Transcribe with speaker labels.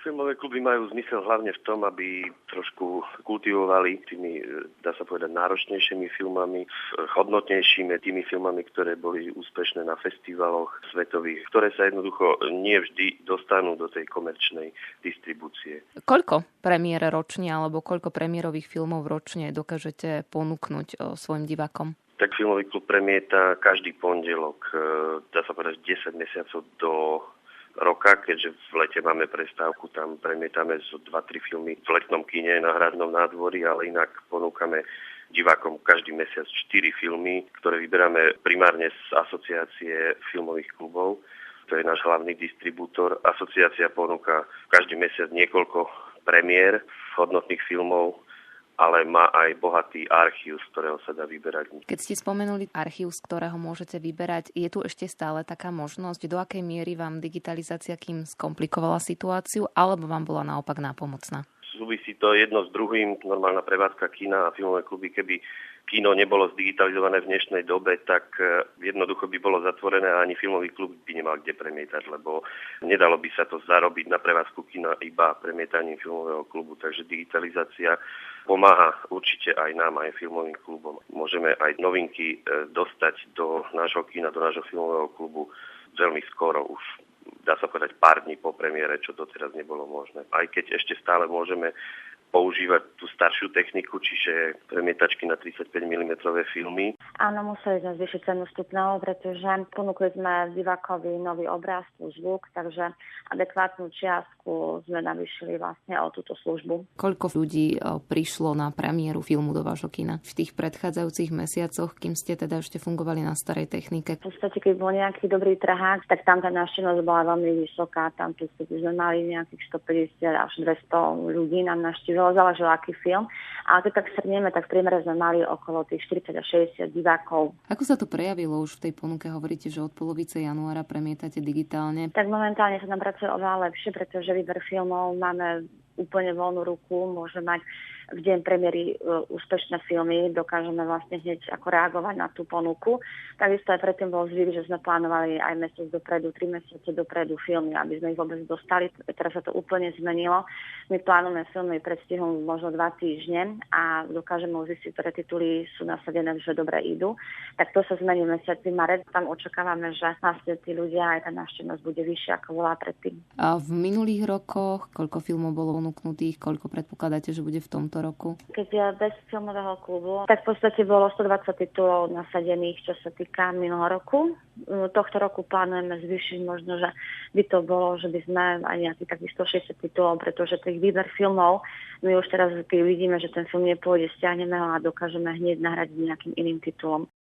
Speaker 1: Filmové kluby majú zmysel hlavne v tom, aby trošku kultivovali tými, dá sa povedať, náročnejšími filmami, hodnotnejšími tými filmami, ktoré boli úspešné na festivaloch svetových, ktoré sa jednoducho nie vždy dostanú do tej komerčnej distribúcie.
Speaker 2: Koľko premiér ročne alebo koľko premiérových filmov ročne dokážete ponúknuť svojim divákom?
Speaker 1: Tak filmový klub premieta každý pondelok, dá sa povedať 10 mesiacov do roka, keďže v lete máme prestávku, tam premietame 2-3 filmy v letnom kine na Hradnom nádvorí, ale inak ponúkame divákom každý mesiac 4 filmy, ktoré vyberáme primárne z asociácie filmových klubov. To je náš hlavný distribútor. Asociácia ponúka každý mesiac niekoľko premiér hodnotných filmov, ale má aj bohatý archív, z ktorého sa dá vyberať.
Speaker 2: Keď ste spomenuli archív, z ktorého môžete vyberať, je tu ešte stále taká možnosť? Do akej miery vám digitalizácia kým skomplikovala situáciu, alebo vám bola naopak nápomocná?
Speaker 1: Súvisí to jedno s druhým. Normálna prevádzka kína a filmové kluby, keby kino nebolo zdigitalizované v dnešnej dobe, tak jednoducho by bolo zatvorené a ani filmový klub by nemal kde premietať, lebo nedalo by sa to zarobiť na prevádzku kina iba premietaním filmového klubu. Takže digitalizácia pomáha určite aj nám, aj filmovým klubom. Môžeme aj novinky dostať do nášho kina, do nášho filmového klubu veľmi skoro, už dá sa povedať pár dní po premiére, čo doteraz nebolo možné. Aj keď ešte stále môžeme používať tú staršiu techniku, čiže premietačky na 35 mm filmy.
Speaker 3: Áno, museli sme zvýšiť cenu vstupného, pretože ponúkli sme divákovi nový obraz, zvuk, takže adekvátnu čiastku sme navýšili vlastne o túto službu.
Speaker 2: Koľko ľudí prišlo na premiéru filmu do vášho kina v tých predchádzajúcich mesiacoch, kým ste teda ešte fungovali na starej technike?
Speaker 3: V podstate, keď bol nejaký dobrý trhák, tak tam tá návštevnosť bola veľmi vysoká. Tam sme mali nejakých 150 až 200 ľudí nám navštívilo. Záležilo aký film, ale keď tak shrnieme, tak v priemere sme mali okolo tých 40 až 60 divákov.
Speaker 2: Ako sa to prejavilo už v tej ponuke? Hovoríte, že od polovice januára premietate digitálne.
Speaker 3: Tak momentálne sa nám pracuje oveľa lepšie, pretože výber filmov máme úplne voľnú ruku, môžeme mať v deň premiéry úspešné filmy, dokážeme vlastne hneď ako reagovať na tú ponuku. Takisto aj predtým bol zvyk, že sme plánovali aj mesiac dopredu, 3 mesiace dopredu filmy, aby sme ich vôbec dostali. Teraz sa to úplne zmenilo. My plánujeme filmy predstihom možno 2 týždne a dokážeme už zistiť, ktoré tituly sú nasadené, že dobre idú. Tak to sa zmení v mesiaci marec. Tam očakávame, že vlastne tí ľudia aj tá návštevnosť bude vyššia, ako bola predtým.
Speaker 2: A v minulých rokoch koľko filmov bolo ponúknutých, koľko predpokladáte, že bude v tomto roku?
Speaker 3: Keď je bez filmového klubu, tak v podstate bolo 120 titulov nasadených, čo sa týka minulého roku. Tohto roku plánujeme zvýšiť možno, že by to bolo, že by sme aj nejakých takých 160 titulov, pretože tých výber filmov, my už teraz, keď vidíme, že ten film nepôjde, stiahneme ho a dokážeme hneď nahradiť nejakým iným titulom.